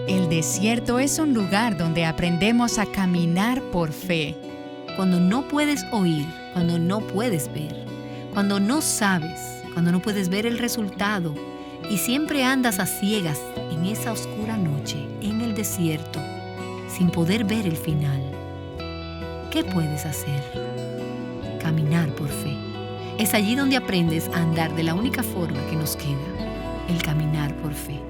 El desierto es un lugar donde aprendemos a caminar por fe. Cuando no puedes oír, cuando no puedes ver, cuando no sabes, cuando no puedes ver el resultado y siempre andas a ciegas en esa oscura noche, en el desierto, sin poder ver el final. ¿Qué puedes hacer? Caminar por fe. Es allí donde aprendes a andar de la única forma que nos queda, el caminar por fe.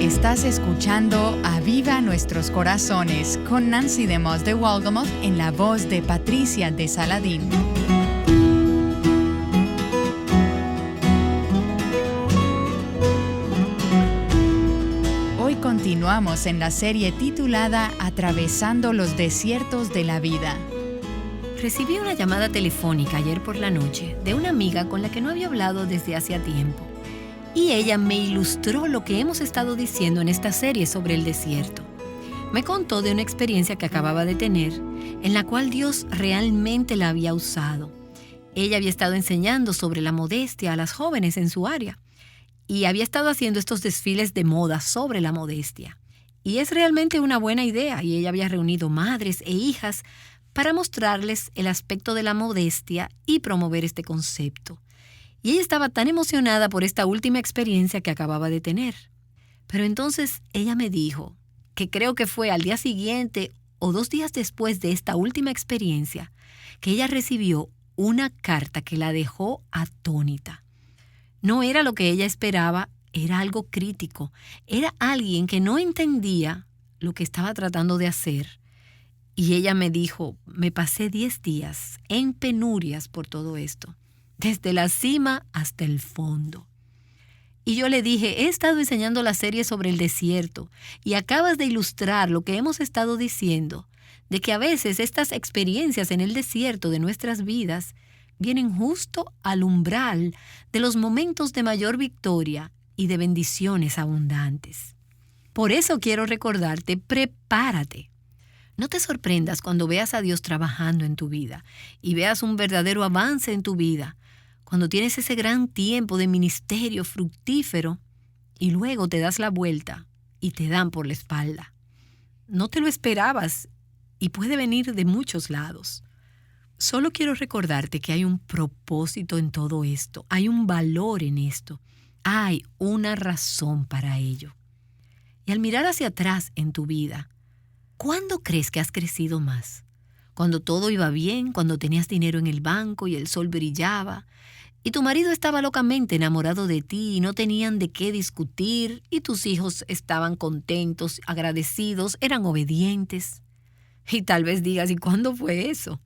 Estás escuchando Aviva Nuestros Corazones con Nancy DeMoss de Waldomoth en la voz de Patricia de Saladín. Hoy continuamos en la serie titulada Atravesando los desiertos de la vida. Recibí una llamada telefónica ayer por la noche de una amiga con la que no había hablado desde hacía tiempo. Y ella me ilustró lo que hemos estado diciendo en esta serie sobre el desierto. Me contó de una experiencia que acababa de tener, en la cual Dios realmente la había usado. Ella había estado enseñando sobre la modestia a las jóvenes en su área, y había estado haciendo estos desfiles de moda sobre la modestia. Y es realmente una buena idea, y ella había reunido madres e hijas para mostrarles el aspecto de la modestia y promover este concepto. Y ella estaba tan emocionada por esta última experiencia que acababa de tener. Pero entonces ella me dijo que creo que fue al día siguiente o 2 días después de esta última experiencia que ella recibió una carta que la dejó atónita. No era lo que ella esperaba, era algo crítico. Era alguien que no entendía lo que estaba tratando de hacer. Y ella me dijo, me pasé 10 días en penurias por todo esto. Desde la cima hasta el fondo. Y yo le dije, he estado enseñando la serie sobre el desierto y acabas de ilustrar lo que hemos estado diciendo, de que a veces estas experiencias en el desierto de nuestras vidas vienen justo al umbral de los momentos de mayor victoria y de bendiciones abundantes. Por eso quiero recordarte, prepárate. No te sorprendas cuando veas a Dios trabajando en tu vida y veas un verdadero avance en tu vida, cuando tienes ese gran tiempo de ministerio fructífero y luego te das la vuelta y te dan por la espalda. No te lo esperabas y puede venir de muchos lados. Solo quiero recordarte que hay un propósito en todo esto, hay un valor en esto, hay una razón para ello. Y al mirar hacia atrás en tu vida, ¿cuándo crees que has crecido más? Cuando todo iba bien, cuando tenías dinero en el banco y el sol brillaba, y tu marido estaba locamente enamorado de ti y no tenían de qué discutir, y tus hijos estaban contentos, agradecidos, eran obedientes. Y tal vez digas, ¿y cuándo fue eso?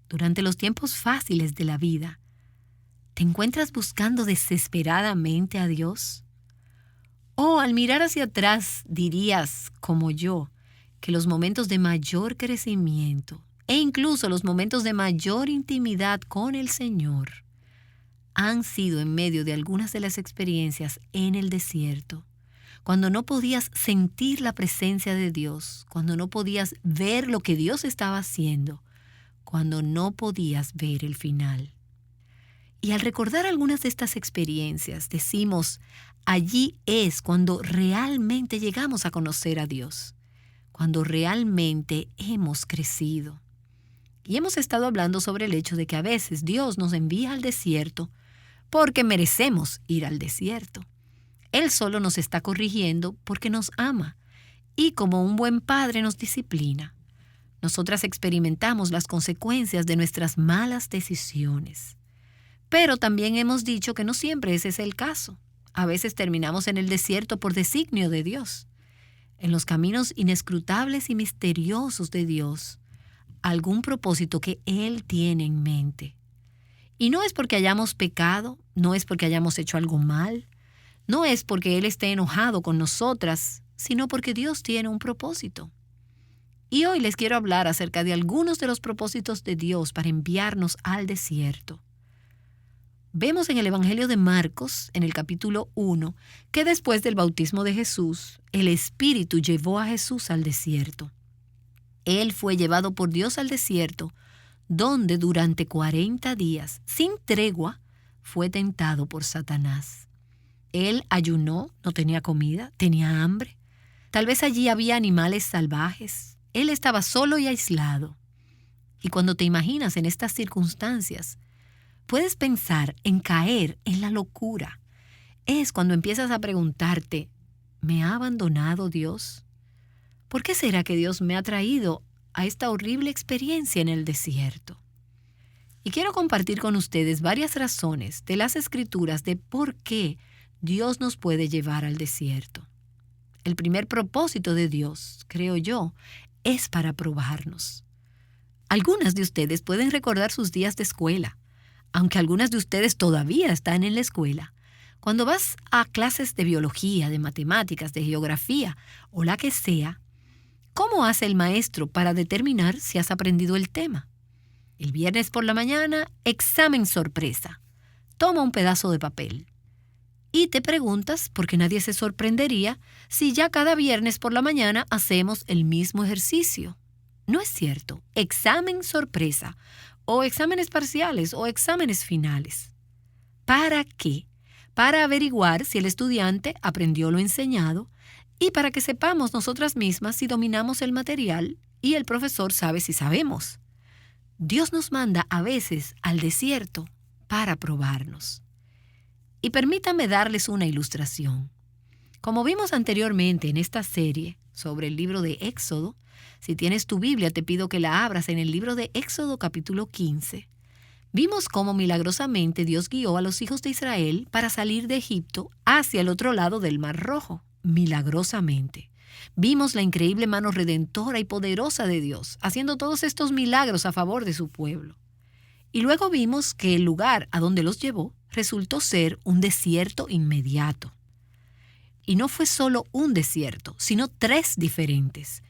Durante los tiempos fáciles de la vida, ¿te encuentras buscando desesperadamente a Dios? O al mirar hacia atrás dirías, como yo, que los momentos de mayor crecimiento e incluso los momentos de mayor intimidad con el Señor han sido en medio de algunas de las experiencias en el desierto, cuando no podías sentir la presencia de Dios, cuando no podías ver lo que Dios estaba haciendo, cuando no podías ver el final. Y al recordar algunas de estas experiencias, decimos, allí es cuando realmente llegamos a conocer a Dios, cuando realmente hemos crecido. Y hemos estado hablando sobre el hecho de que a veces Dios nos envía al desierto porque merecemos ir al desierto. Él solo nos está corrigiendo porque nos ama y como un buen padre nos disciplina. Nosotras experimentamos las consecuencias de nuestras malas decisiones. Pero también hemos dicho que no siempre ese es el caso. A veces terminamos en el desierto por designio de Dios. En los caminos inescrutables y misteriosos de Dios, algún propósito que Él tiene en mente. Y no es porque hayamos pecado, no es porque hayamos hecho algo mal, no es porque Él esté enojado con nosotras, sino porque Dios tiene un propósito. Y hoy les quiero hablar acerca de algunos de los propósitos de Dios para enviarnos al desierto. Vemos en el Evangelio de Marcos, en el capítulo 1, que después del bautismo de Jesús, el Espíritu llevó a Jesús al desierto. Él fue llevado por Dios al desierto, donde durante 40 días, sin tregua, fue tentado por Satanás. Él ayunó, no tenía comida, tenía hambre. Tal vez allí había animales salvajes. Él estaba solo y aislado. Y cuando te imaginas en estas circunstancias, puedes pensar en caer en la locura. Es cuando empiezas a preguntarte, ¿me ha abandonado Dios? ¿Por qué será que Dios me ha traído a esta horrible experiencia en el desierto? Y quiero compartir con ustedes varias razones de las Escrituras de por qué Dios nos puede llevar al desierto. El primer propósito de Dios, creo yo, es para probarnos. Algunas de ustedes pueden recordar sus días de escuela, aunque algunas de ustedes todavía están en la escuela. Cuando vas a clases de biología, de matemáticas, de geografía o la que sea, ¿cómo hace el maestro para determinar si has aprendido el tema? El viernes por la mañana, examen sorpresa. Toma un pedazo de papel. Y te preguntas, porque nadie se sorprendería, si ya cada viernes por la mañana hacemos el mismo ejercicio. No es cierto. Examen sorpresa, o exámenes parciales, o exámenes finales. ¿Para qué? Para averiguar si el estudiante aprendió lo enseñado y para que sepamos nosotras mismas si dominamos el material y el profesor sabe si sabemos. Dios nos manda a veces al desierto para probarnos. Y permítanme darles una ilustración. Como vimos anteriormente en esta serie sobre el libro de Éxodo, si tienes tu Biblia te pido que la abras en el libro de Éxodo capítulo 15. Vimos cómo milagrosamente Dios guió a los hijos de Israel para salir de Egipto hacia el otro lado del Mar Rojo. Milagrosamente. Vimos la increíble mano redentora y poderosa de Dios, haciendo todos estos milagros a favor de su pueblo. Y luego vimos que el lugar a donde los llevó resultó ser un desierto inmediato. Y no fue solo un desierto, sino 3 diferentes,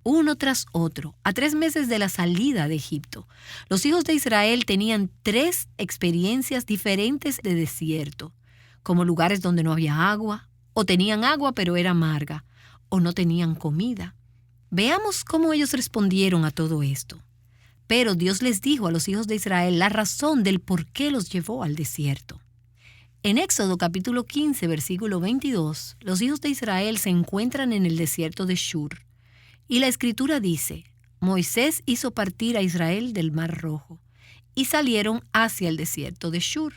uno tras otro, a 3 meses de la salida de Egipto. Los hijos de Israel tenían 3 experiencias diferentes de desierto, como lugares donde no había agua, o tenían agua pero era amarga, o no tenían comida. Veamos cómo ellos respondieron a todo esto. Pero Dios les dijo a los hijos de Israel la razón del por qué los llevó al desierto. En Éxodo capítulo 15, versículo 22, los hijos de Israel se encuentran en el desierto de Shur. Y la Escritura dice, Moisés hizo partir a Israel del Mar Rojo, y salieron hacia el desierto de Shur.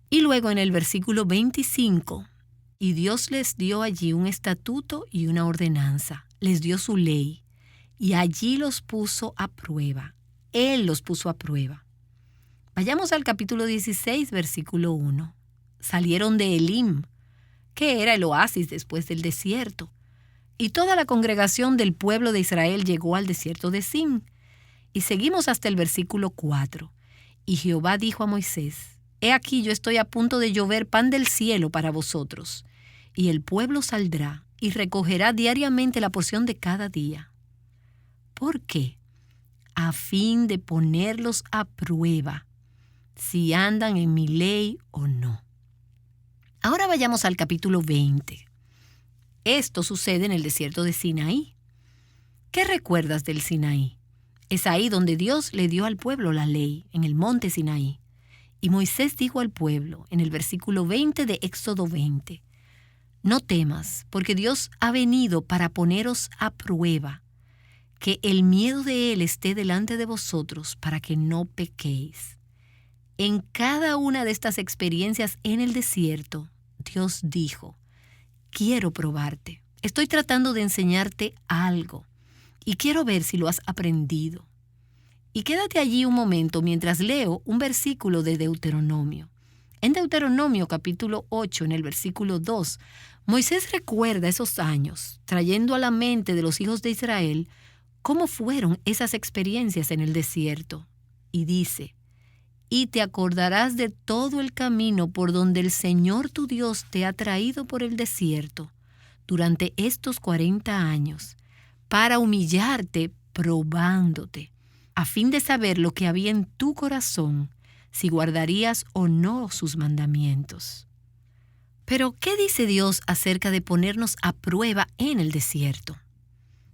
Y luego en el versículo 25, y Dios les dio allí un estatuto y una ordenanza, les dio su ley, y allí los puso a prueba. Él los puso a prueba. Vayamos al capítulo 16, versículo 1. Salieron de Elim, que era el oasis después del desierto, y toda la congregación del pueblo de Israel llegó al desierto de Sin. Y seguimos hasta el versículo 4. Y Jehová dijo a Moisés, He aquí yo estoy a punto de llover pan del cielo para vosotros, y el pueblo saldrá y recogerá diariamente la porción de cada día. ¿Por qué? A fin de ponerlos a prueba, si andan en mi ley o no. Ahora vayamos al capítulo 20. Esto sucede en el desierto de Sinaí. ¿Qué recuerdas del Sinaí? Es ahí donde Dios le dio al pueblo la ley, en el monte Sinaí. Y Moisés dijo al pueblo, en el versículo 20 de Éxodo 20, No temas, porque Dios ha venido para poneros a prueba, que el miedo de Él esté delante de vosotros para que no pequéis. En cada una de estas experiencias en el desierto, Dios dijo, quiero probarte. Estoy tratando de enseñarte algo y quiero ver si lo has aprendido. Y quédate allí un momento mientras leo un versículo de Deuteronomio. En Deuteronomio capítulo 8, en el versículo 2, Moisés recuerda esos años, trayendo a la mente de los hijos de Israel cómo fueron esas experiencias en el desierto. Y dice, y te acordarás de todo el camino por donde el Señor tu Dios te ha traído por el desierto durante estos 40 años, para humillarte probándote, a fin de saber lo que había en tu corazón, si guardarías o no sus mandamientos. Pero, ¿qué dice Dios acerca de ponernos a prueba en el desierto?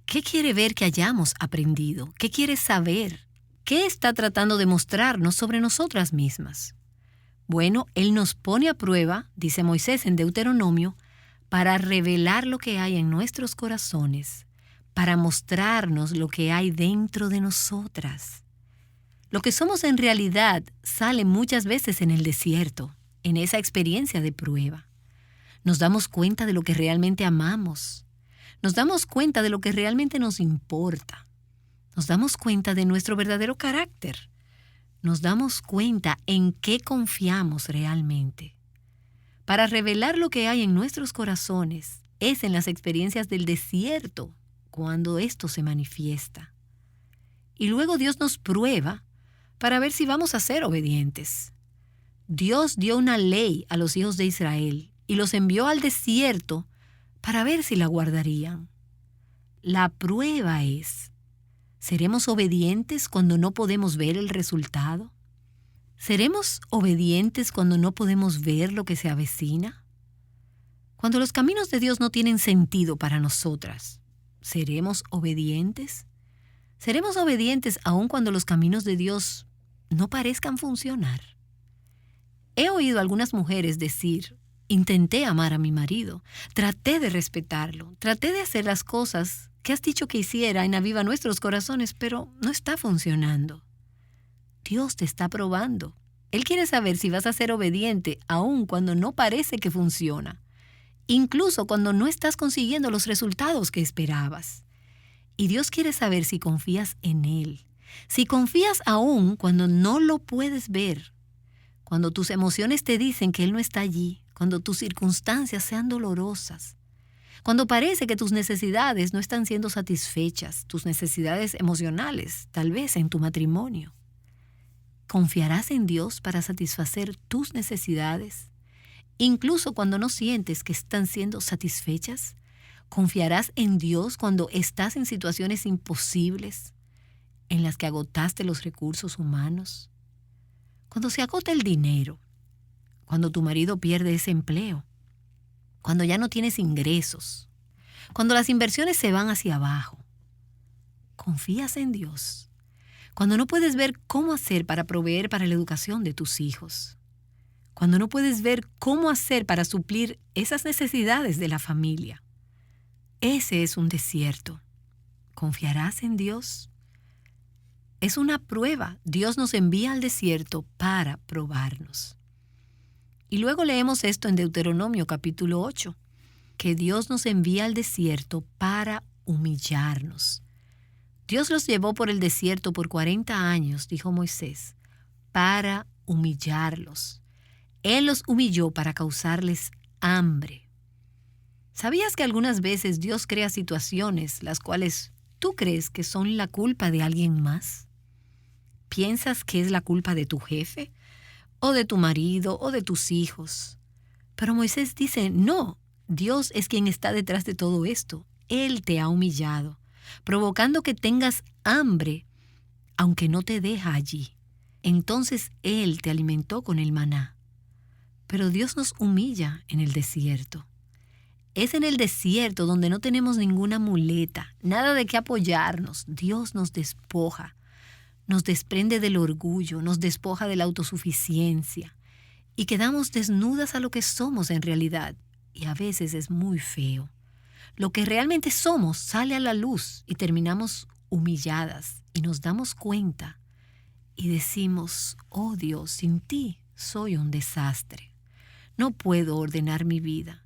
¿Qué quiere ver que hayamos aprendido? ¿Qué quiere saber? ¿Qué está tratando de mostrarnos sobre nosotras mismas? Bueno, Él nos pone a prueba, dice Moisés en Deuteronomio, para revelar lo que hay en nuestros corazones, para mostrarnos lo que hay dentro de nosotras. Lo que somos en realidad sale muchas veces en el desierto, en esa experiencia de prueba. Nos damos cuenta de lo que realmente amamos. Nos damos cuenta de lo que realmente nos importa. Nos damos cuenta de nuestro verdadero carácter. Nos damos cuenta en qué confiamos realmente. Para revelar lo que hay en nuestros corazones es en las experiencias del desierto cuando esto se manifiesta. Y luego Dios nos prueba para ver si vamos a ser obedientes. Dios dio una ley a los hijos de Israel y los envió al desierto para ver si la guardarían. La prueba es, ¿seremos obedientes cuando no podemos ver el resultado? ¿Seremos obedientes cuando no podemos ver lo que se avecina? Cuando los caminos de Dios no tienen sentido para nosotras, ¿seremos obedientes? ¿Seremos obedientes aun cuando los caminos de Dios no parezcan funcionar? He oído a algunas mujeres decir, intenté amar a mi marido, traté de respetarlo, traté de hacer las cosas que has dicho que hiciera en Aviva Nuestros Corazones, pero no está funcionando. Dios te está probando. Él quiere saber si vas a ser obediente aun cuando no parece que funciona, incluso cuando no estás consiguiendo los resultados que esperabas. Y Dios quiere saber si confías en Él, si confías aún cuando no lo puedes ver, cuando tus emociones te dicen que Él no está allí, cuando tus circunstancias sean dolorosas, cuando parece que tus necesidades no están siendo satisfechas, tus necesidades emocionales, tal vez en tu matrimonio. ¿Confiarás en Dios para satisfacer tus necesidades, incluso cuando no sientes que están siendo satisfechas? ¿Confiarás en Dios cuando estás en situaciones imposibles, en las que agotaste los recursos humanos? Cuando se agota el dinero, cuando tu marido pierde ese empleo, cuando ya no tienes ingresos, cuando las inversiones se van hacia abajo. ¿Confías en Dios? Cuando no puedes ver cómo hacer para proveer para la educación de tus hijos. Cuando no puedes ver cómo hacer para suplir esas necesidades de la familia. Ese es un desierto. ¿Confiarás en Dios? Es una prueba. Dios nos envía al desierto para probarnos. Y luego leemos esto en Deuteronomio capítulo 8, que Dios nos envía al desierto para humillarnos. Dios los llevó por el desierto por 40 años, dijo Moisés, para humillarlos. Él los humilló para causarles hambre. ¿Sabías que algunas veces Dios crea situaciones las cuales tú crees que son la culpa de alguien más? ¿Piensas que es la culpa de tu jefe, o de tu marido, o de tus hijos? Pero Moisés dice, no, Dios es quien está detrás de todo esto. Él te ha humillado, provocando que tengas hambre, aunque no te deja allí. Entonces Él te alimentó con el maná. Pero Dios nos humilla en el desierto. Es en el desierto donde no tenemos ninguna muleta, nada de qué apoyarnos. Dios nos despoja, nos desprende del orgullo, nos despoja de la autosuficiencia y quedamos desnudas a lo que somos en realidad. Y a veces es muy feo. Lo que realmente somos sale a la luz y terminamos humilladas y nos damos cuenta y decimos, oh Dios, sin ti soy un desastre. No puedo ordenar mi vida.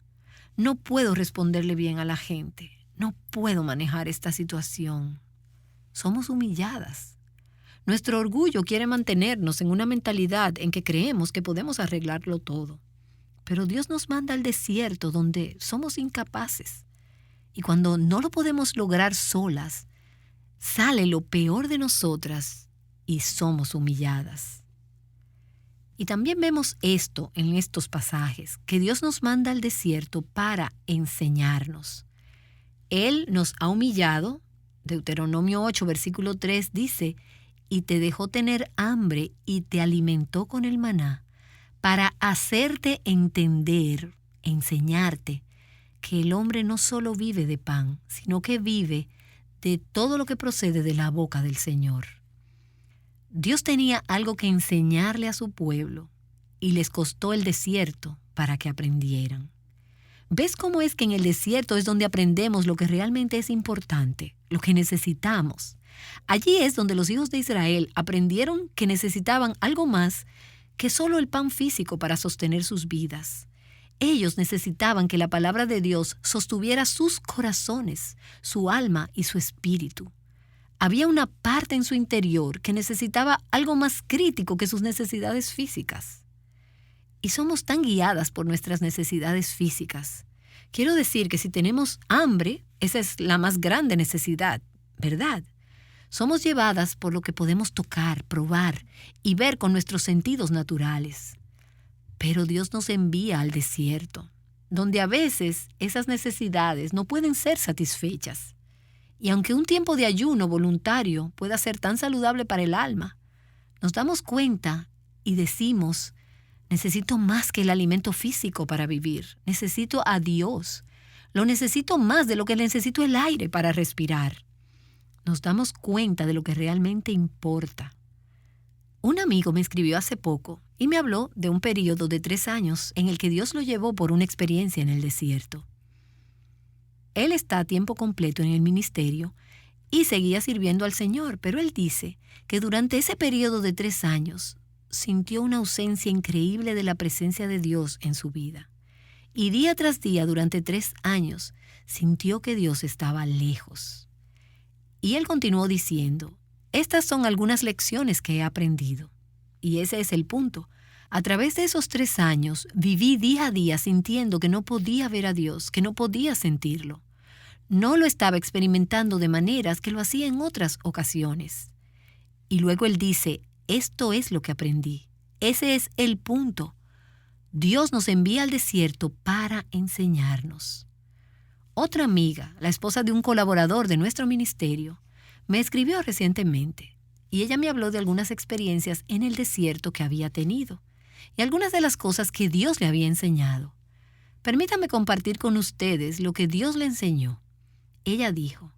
No puedo responderle bien a la gente. No puedo manejar esta situación. Somos humilladas. Nuestro orgullo quiere mantenernos en una mentalidad en que creemos que podemos arreglarlo todo. Pero Dios nos manda al desierto donde somos incapaces. Y cuando no lo podemos lograr solas, sale lo peor de nosotras y somos humilladas. Y también vemos esto en estos pasajes, que Dios nos manda al desierto para enseñarnos. Él nos ha humillado. Deuteronomio 8, versículo 3 dice, y te dejó tener hambre y te alimentó con el maná, para hacerte entender, enseñarte, que el hombre no solo vive de pan, sino que vive de todo lo que procede de la boca del Señor. Dios tenía algo que enseñarle a su pueblo, y les costó el desierto para que aprendieran. ¿Ves cómo es que en el desierto es donde aprendemos lo que realmente es importante, lo que necesitamos? Allí es donde los hijos de Israel aprendieron que necesitaban algo más que solo el pan físico para sostener sus vidas. Ellos necesitaban que la palabra de Dios sostuviera sus corazones, su alma y su espíritu. Había una parte en su interior que necesitaba algo más crítico que sus necesidades físicas. Y somos tan guiadas por nuestras necesidades físicas. Quiero decir que si tenemos hambre, esa es la más grande necesidad, ¿verdad? Somos llevadas por lo que podemos tocar, probar y ver con nuestros sentidos naturales. Pero Dios nos envía al desierto, donde a veces esas necesidades no pueden ser satisfechas. Y aunque un tiempo de ayuno voluntario pueda ser tan saludable para el alma, nos damos cuenta y decimos: necesito más que el alimento físico para vivir. Necesito a Dios. Lo necesito más de lo que necesito el aire para respirar. Nos damos cuenta de lo que realmente importa. Un amigo me escribió hace poco y me habló de un periodo de 3 años en el que Dios lo llevó por una experiencia en el desierto. Él está a tiempo completo en el ministerio y seguía sirviendo al Señor, pero él dice que durante ese periodo de 3 años sintió una ausencia increíble de la presencia de Dios en su vida. Y día tras día, durante 3 años, sintió que Dios estaba lejos. Y él continuó diciendo: estas son algunas lecciones que he aprendido. Y ese es el punto. A través de esos 3 años, viví día a día sintiendo que no podía ver a Dios, que no podía sentirlo. No lo estaba experimentando de maneras que lo hacía en otras ocasiones. Y luego él dice: esto es lo que aprendí. Ese es el punto. Dios nos envía al desierto para enseñarnos. Otra amiga, la esposa de un colaborador de nuestro ministerio, me escribió recientemente y ella me habló de algunas experiencias en el desierto que había tenido y algunas de las cosas que Dios le había enseñado. Permítame compartir con ustedes lo que Dios le enseñó. Ella dijo: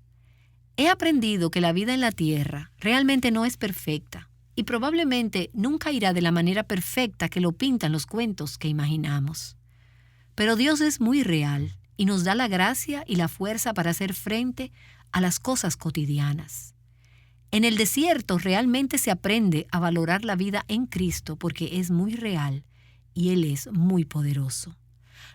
he aprendido que la vida en la tierra realmente no es perfecta y probablemente nunca irá de la manera perfecta que lo pintan los cuentos que imaginamos. Pero Dios es muy real y nos da la gracia y la fuerza para hacer frente a las cosas cotidianas. En el desierto realmente se aprende a valorar la vida en Cristo porque es muy real y Él es muy poderoso.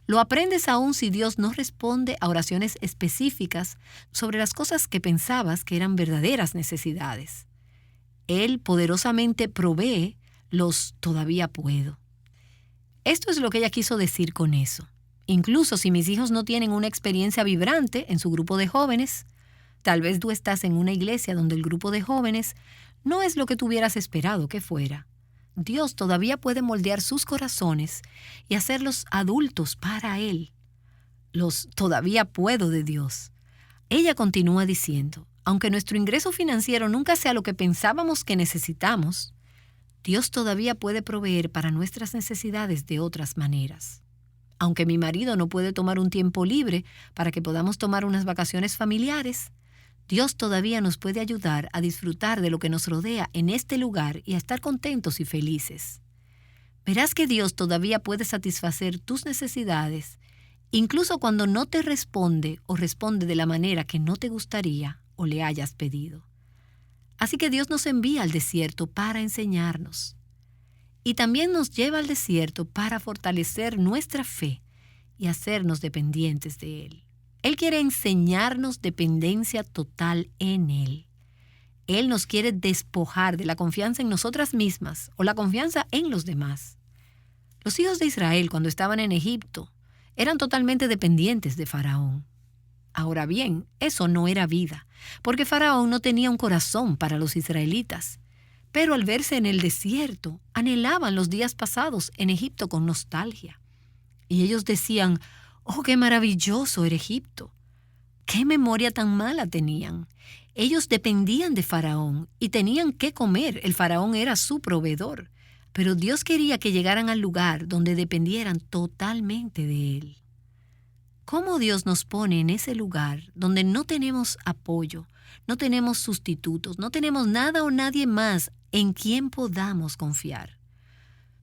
Lo aprendes aún si Dios no responde a oraciones específicas sobre las cosas que pensabas que eran verdaderas necesidades. Él poderosamente provee los todavía puedo. Esto es lo que ella quiso decir con eso. Incluso si mis hijos no tienen una experiencia vibrante en su grupo de jóvenes, tal vez tú estás en una iglesia donde el grupo de jóvenes no es lo que tú hubieras esperado que fuera. Dios todavía puede moldear sus corazones y hacerlos adultos para Él. Los todavía puedo de Dios. Ella continúa diciendo: aunque nuestro ingreso financiero nunca sea lo que pensábamos que necesitamos, Dios todavía puede proveer para nuestras necesidades de otras maneras. Aunque mi marido no puede tomar un tiempo libre para que podamos tomar unas vacaciones familiares, Dios todavía nos puede ayudar a disfrutar de lo que nos rodea en este lugar y a estar contentos y felices. Verás que Dios todavía puede satisfacer tus necesidades, incluso cuando no te responde o responde de la manera que no te gustaría o le hayas pedido. Así que Dios nos envía al desierto para enseñarnos. Y también nos lleva al desierto para fortalecer nuestra fe y hacernos dependientes de Él. Él quiere enseñarnos dependencia total en Él. Él nos quiere despojar de la confianza en nosotras mismas o la confianza en los demás. Los hijos de Israel, cuando estaban en Egipto, eran totalmente dependientes de Faraón. Ahora bien, eso no era vida, porque Faraón no tenía un corazón para los israelitas. Pero al verse en el desierto, anhelaban los días pasados en Egipto con nostalgia. Y ellos decían: ¡oh, qué maravilloso era Egipto! ¡Qué memoria tan mala tenían! Ellos dependían de Faraón y tenían que comer. El Faraón era su proveedor. Pero Dios quería que llegaran al lugar donde dependieran totalmente de Él. ¿Cómo Dios nos pone en ese lugar donde no tenemos apoyo, no tenemos sustitutos, no tenemos nada o nadie más en quien podamos confiar?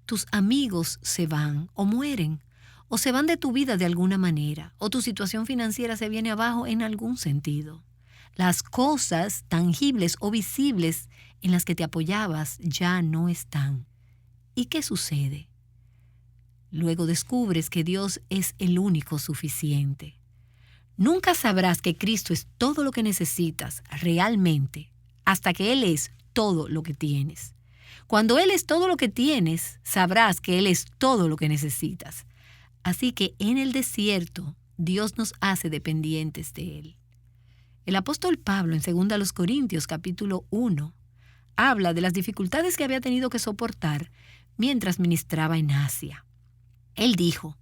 Tus amigos se van o mueren, o se van de tu vida de alguna manera, o tu situación financiera se viene abajo en algún sentido. Las cosas tangibles o visibles en las que te apoyabas ya no están. ¿Y qué sucede? Luego descubres que Dios es el único suficiente. Nunca sabrás que Cristo es todo lo que necesitas realmente hasta que Él es todo lo que tienes. Cuando Él es todo lo que tienes, sabrás que Él es todo lo que necesitas. Así que en el desierto, Dios nos hace dependientes de Él. El apóstol Pablo, en 2 Corintios capítulo 1, habla de las dificultades que había tenido que soportar mientras ministraba en Asia. Él dijo: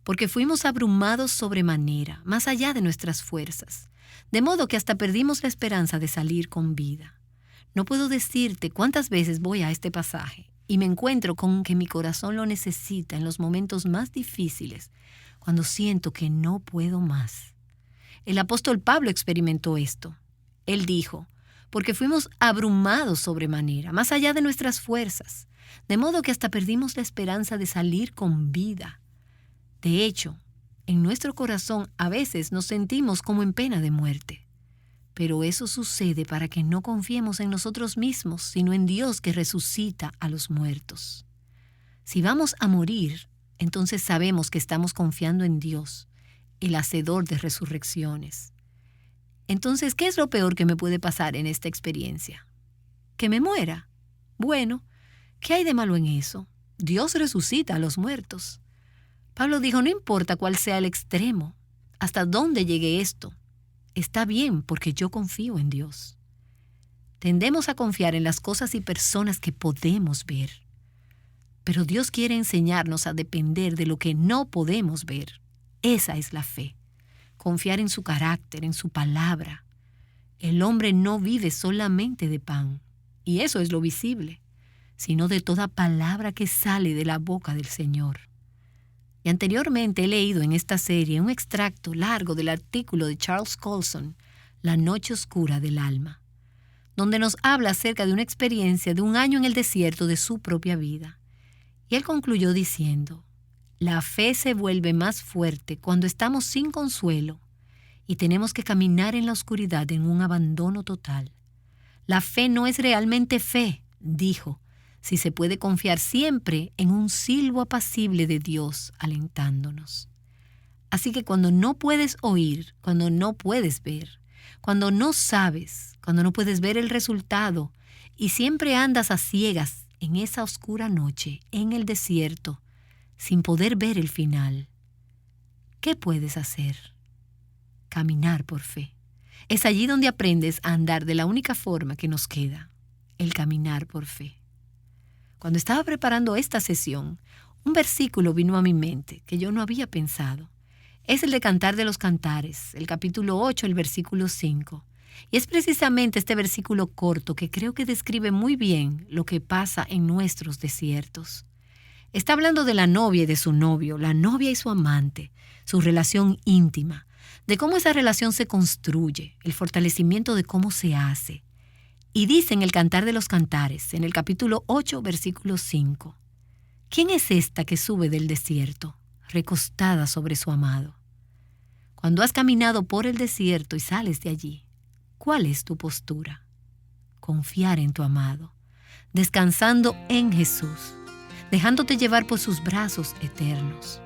porque fuimos abrumados sobremanera, más allá de nuestras fuerzas, de modo que hasta perdimos la esperanza de salir con vida. No puedo decirte cuántas veces voy a este pasaje y me encuentro con que mi corazón lo necesita en los momentos más difíciles, cuando siento que no puedo más. El apóstol Pablo experimentó esto. Él dijo: porque fuimos abrumados sobremanera, más allá de nuestras fuerzas, de modo que hasta perdimos la esperanza de salir con vida. De hecho, en nuestro corazón a veces nos sentimos como en pena de muerte. Pero eso sucede para que no confiemos en nosotros mismos, sino en Dios que resucita a los muertos. Si vamos a morir, entonces sabemos que estamos confiando en Dios, el hacedor de resurrecciones. Entonces, ¿qué es lo peor que me puede pasar en esta experiencia? ¿Que me muera? Bueno, ¿qué hay de malo en eso? Dios resucita a los muertos. Pablo dijo: no importa cuál sea el extremo, hasta dónde llegue esto, está bien porque yo confío en Dios. Tendemos a confiar en las cosas y personas que podemos ver, pero Dios quiere enseñarnos a depender de lo que no podemos ver. Esa es la fe. Confiar en su carácter, en su palabra. El hombre no vive solamente de pan, y eso es lo visible, sino de toda palabra que sale de la boca del Señor. Y anteriormente he leído en esta serie un extracto largo del artículo de Charles Colson, La noche oscura del alma, donde nos habla acerca de una experiencia de 1 año en el desierto de su propia vida. Y él concluyó diciendo: la fe se vuelve más fuerte cuando estamos sin consuelo y tenemos que caminar en la oscuridad en un abandono total. La fe no es realmente fe, dijo, si se puede confiar siempre en un silbo apacible de Dios alentándonos. Así que cuando no puedes oír, cuando no puedes ver, cuando no sabes, cuando no puedes ver el resultado y siempre andas a ciegas en esa oscura noche, en el desierto, sin poder ver el final, ¿qué puedes hacer? Caminar por fe. Es allí donde aprendes a andar de la única forma que nos queda, el caminar por fe. Cuando estaba preparando esta sesión, un versículo vino a mi mente que yo no había pensado. Es el de Cantar de los Cantares, el capítulo 8, el versículo 5. Y es precisamente este versículo corto que creo que describe muy bien lo que pasa en nuestros desiertos. Está hablando de la novia y de su novio, la novia y su amante, su relación íntima, de cómo esa relación se construye, el fortalecimiento de cómo se hace. Y dice en el Cantar de los Cantares, en el capítulo 8, versículo 5, ¿quién es esta que sube del desierto, recostada sobre su amado? Cuando has caminado por el desierto y sales de allí, ¿cuál es tu postura? Confiar en tu amado, descansando en Jesús, dejándote llevar por sus brazos eternos,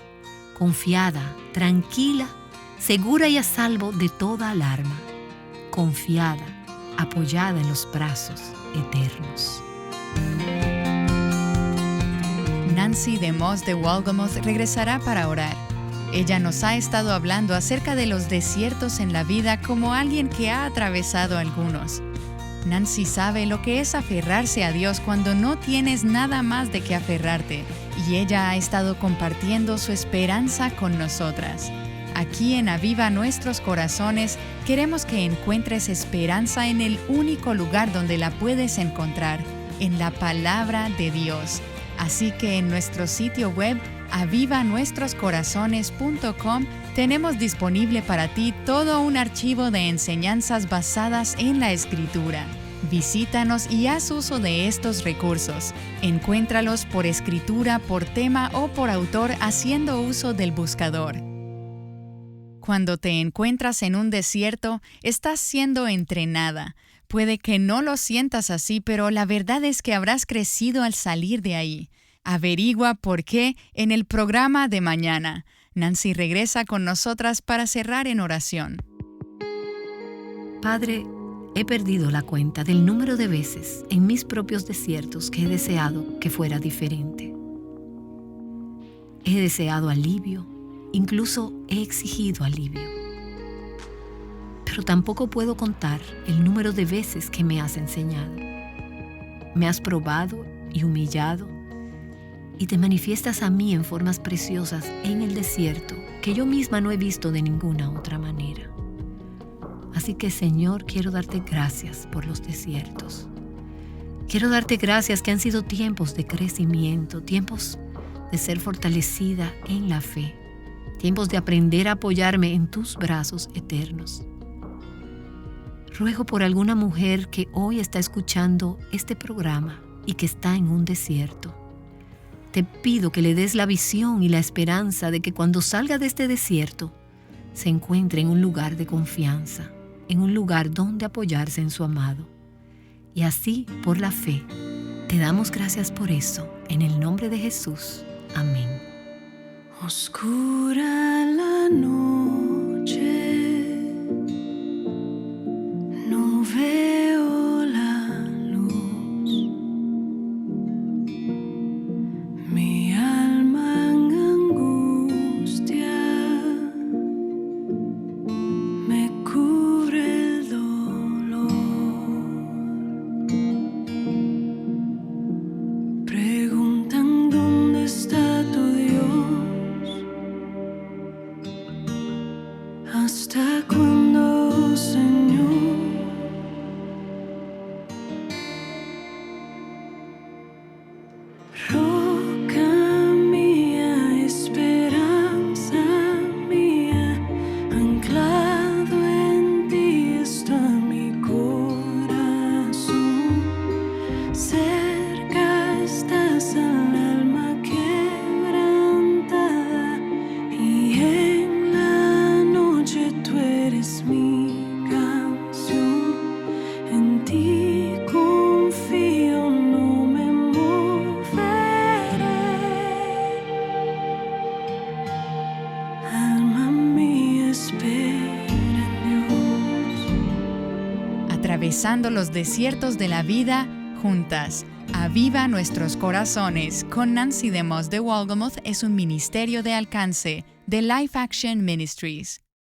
confiada, tranquila, segura y a salvo de toda alarma, confiada, apoyada en los brazos eternos. Nancy DeMoss de Walgamoth regresará para orar. Ella nos ha estado hablando acerca de los desiertos en la vida como alguien que ha atravesado algunos. Nancy sabe lo que es aferrarse a Dios cuando no tienes nada más de qué aferrarte, y ella ha estado compartiendo su esperanza con nosotras. Aquí en Aviva Nuestros Corazones queremos que encuentres esperanza en el único lugar donde la puedes encontrar, en la palabra de Dios. Así que en nuestro sitio web avivanuestroscorazones.com tenemos disponible para ti todo un archivo de enseñanzas basadas en la Escritura. Visítanos y haz uso de estos recursos. Encuéntralos por escritura, por tema o por autor haciendo uso del buscador. Cuando te encuentras en un desierto, estás siendo entrenada. Puede que no lo sientas así, pero la verdad es que habrás crecido al salir de ahí. Averigua por qué en el programa de mañana. Nancy regresa con nosotras para cerrar en oración. Padre, he perdido la cuenta del número de veces en mis propios desiertos que he deseado que fuera diferente. He deseado alivio, incluso he exigido alivio. Pero tampoco puedo contar el número de veces que me has enseñado. Me has probado y humillado y te manifiestas a mí en formas preciosas en el desierto que yo misma no he visto de ninguna otra manera. Así que, Señor, quiero darte gracias por los desiertos. Quiero darte gracias que han sido tiempos de crecimiento, tiempos de ser fortalecida en la fe, tiempos de aprender a apoyarme en tus brazos eternos. Ruego por alguna mujer que hoy está escuchando este programa y que está en un desierto. Te pido que le des la visión y la esperanza de que cuando salga de este desierto se encuentre en un lugar de confianza, en un lugar donde apoyarse en su amado. Y así, por la fe, te damos gracias por eso, en el nombre de Jesús. Amén. Oscura la noche, no veo la luz. Mi alma en angustia me cubre el dolor. Preguntan dónde está tu Dios. ¿Hasta cuándo, Señor? Roca mía, esperanza mía, anclado en ti está mi corazón. Cerca estás al alma quebrantada y en la noche tú eres mi canción. En ti confío, no me moveré. Alma mía, espera en Dios. Atravesando los desiertos de la vida, juntas. Aviva nuestros corazones con Nancy DeMoss de Walgamoth es un ministerio de alcance de Life Action Ministries.